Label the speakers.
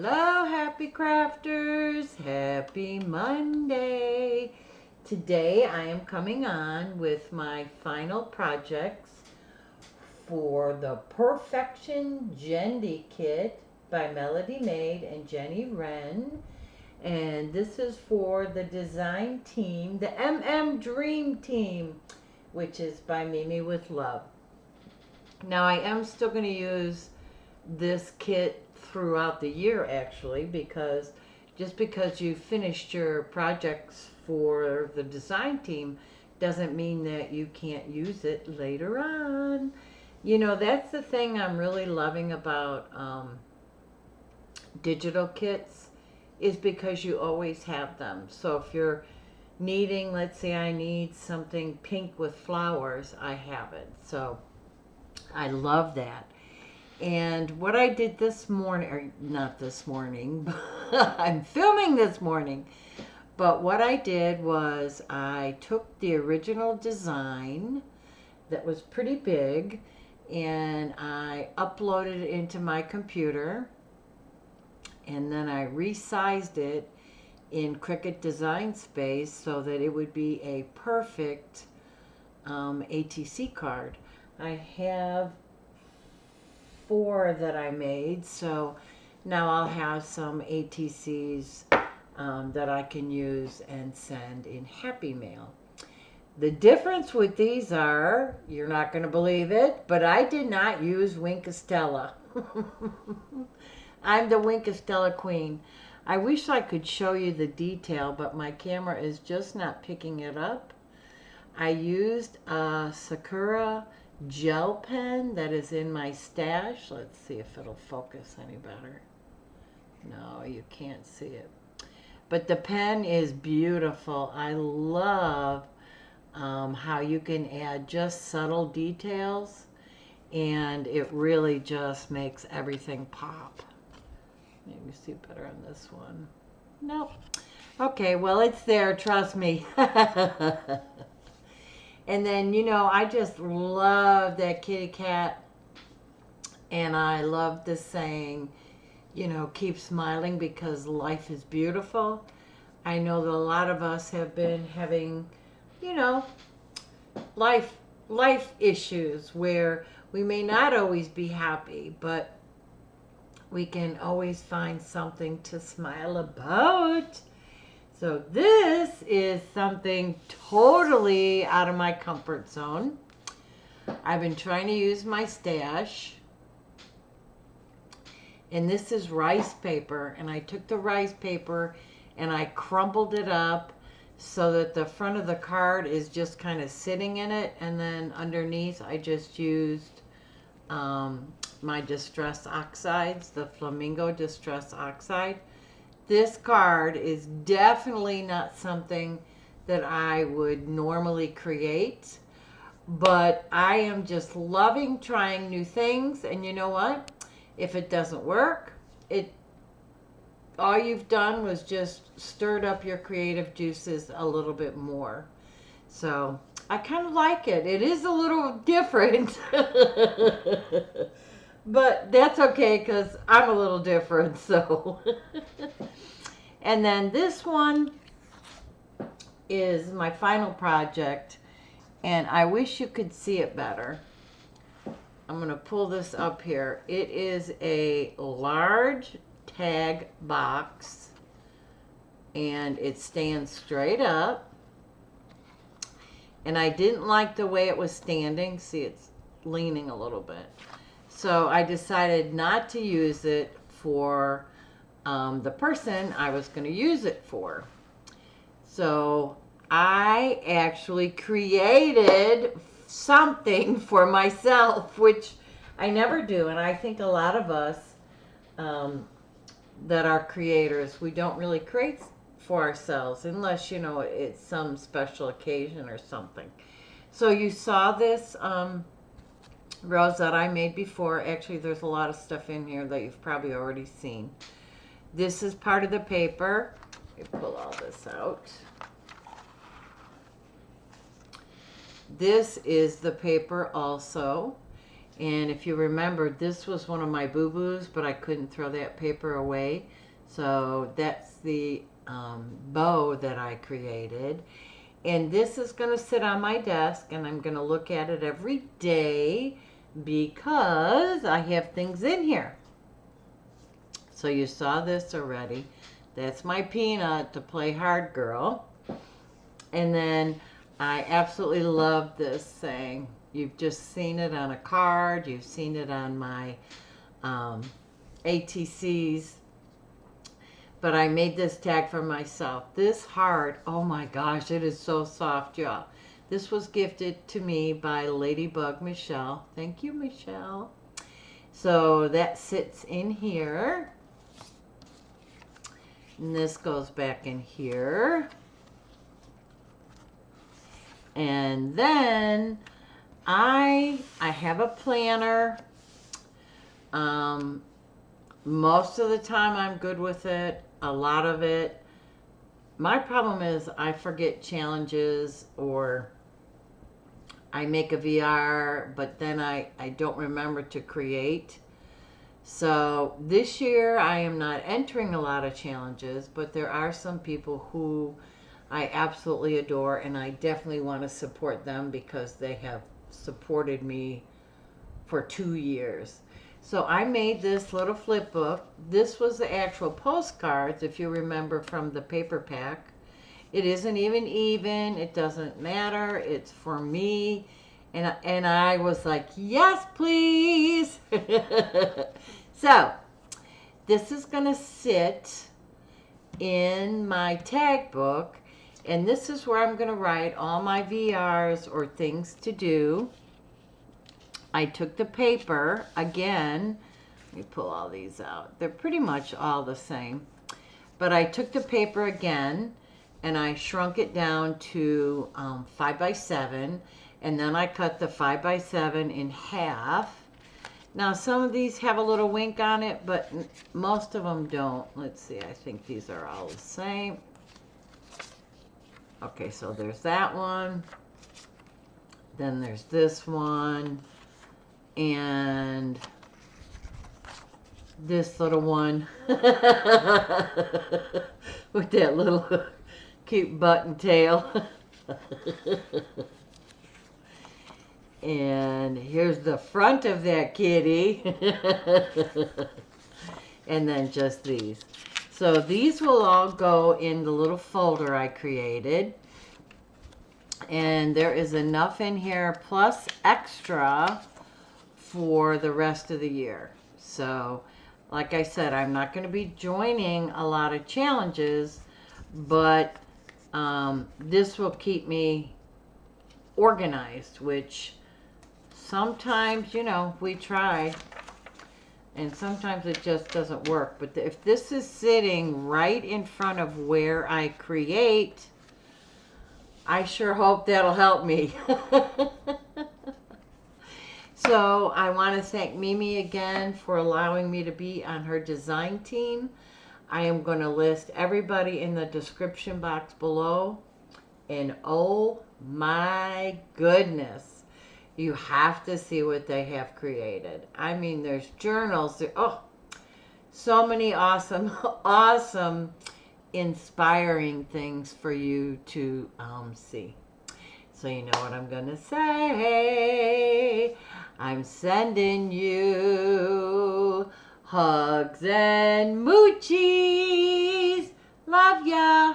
Speaker 1: Hello, happy crafters. Happy Monday. Today I am coming on with my final projects for the Purr-Fection Jenndi kit by Melodimade and Wren. And this is for the design team, the Dream Team, which is by Mimi with Love. Now I am still going to use this kit throughout the year, actually, because just because you finished your projects for the design team doesn't mean that you can't use it later on. You know, that's the thing I'm really loving about digital kits, is because you always have them. So if you're needing, let's say I need something pink with flowers, I have it. So I love that. And what I did this morning, or not this morning, but I'm filming this morning, but what I did was I took the original design that was pretty big and I uploaded it into my computer, and then I resized it in Cricut Design Space so that it would be a perfect ATC card. I have 4 that I made, so now I'll have some ATCs that I can use and send in Happy Mail. The difference with these are, you're not going to believe it, but I did not use Winkostella. I'm the Winkostella queen. I wish I could show you the detail, but my camera is just not picking it up. I used a Sakura gel pen that is in my stash. Let's see if it'll focus any better. No, you can't see it. But the pen is beautiful. I love how you can add just subtle details, and it really just makes everything pop. Maybe see better on this one. Nope. Okay, well, it's there, trust me. And then, you know, I just love that kitty cat. And I love the saying, you know, keep smiling because life is beautiful. I know that a lot of us have been having, you know, life issues where we may not always be happy, but we can always find something to smile about. So this is something totally out of my comfort zone. I've been trying to use my stash. And this is rice paper. And I took the rice paper and I crumpled it up so that the front of the card is just kind of sitting in it. And then underneath I just used my Distress Oxides, the Flamingo Distress Oxide. This card is definitely not something that I would normally create, but I am just loving trying new things. And you know what? If it doesn't work, all you've done was just stirred up your creative juices a little bit more. So I kind of like it. It is a little different. But that's okay because I'm a little different, so. And then this one is my final project, and I wish you could see it better. I'm going to pull this up here. It is a large tag box, and it stands straight up. And I didn't like the way it was standing. See, it's leaning a little bit. So I decided not to use it for the person I was going to use it for. So I actually created something for myself, which I never do. And I think a lot of us that are creators, we don't really create for ourselves unless, you know, it's some special occasion or something. So you saw this rose that I made before. Actually, there's a lot of stuff in here that you've probably already seen. This is part of the paper. Let me pull all this out. This is the paper also. And if you remember, this was one of my boo-boos, but I couldn't throw that paper away. So that's the bow that I created. And this is going to sit on my desk, and I'm going to look at it every day because I have things in here. So you saw this already. That's my Peanut to play hard girl. And then I absolutely love this saying. You've just seen it on a card. You've seen it on my ATCs. But I made this tag for myself. This heart, oh my gosh, it is so soft, y'all. This was gifted to me by Ladybug Michelle. Thank you, Michelle. So that sits in here. And this goes back in here. And then I have a planner. Most of the time I'm good with it. A lot of it. My problem is I forget challenges, or I make a VR, but then I don't remember to create. So this year I am not entering a lot of challenges, but there are some people who I absolutely adore, and I definitely want to support them because they have supported me for 2 years. So I made this little flip book. This was the actual postcards, if you remember, from the paper pack. It isn't even. It doesn't matter. It's for me. And I was like, yes, please. So this is going to sit in my tag book. And this is where I'm going to write all my VRs or things to do. I took the paper again. Let me pull all these out. They're pretty much all the same. But I took the paper again and I shrunk it down to 5x7. And then I cut the 5x7 in half. Now some of these have a little wink on it, but most of them don't. Let's see, I think these are all the same. Okay, so there's that one. Then there's this one. And this little one with that little cute button tail. And here's the front of that kitty. And then just these. So these will all go in the little folder I created. And there is enough in here plus extra for the rest of the year. So like I said, I'm not going to be joining a lot of challenges, but this will keep me organized, which sometimes, you know, we try and sometimes it just doesn't work. But if this is sitting right in front of where I create, I sure hope that'll help me. So I want to thank Mimi again for allowing me to be on her design team. I am going to list everybody in the description box below. And oh my goodness, you have to see what they have created. I mean, there's journals. Oh, so many awesome, awesome, inspiring things for you to see. So you know what I'm going to say. I'm sending you hugs and moochies. Love ya.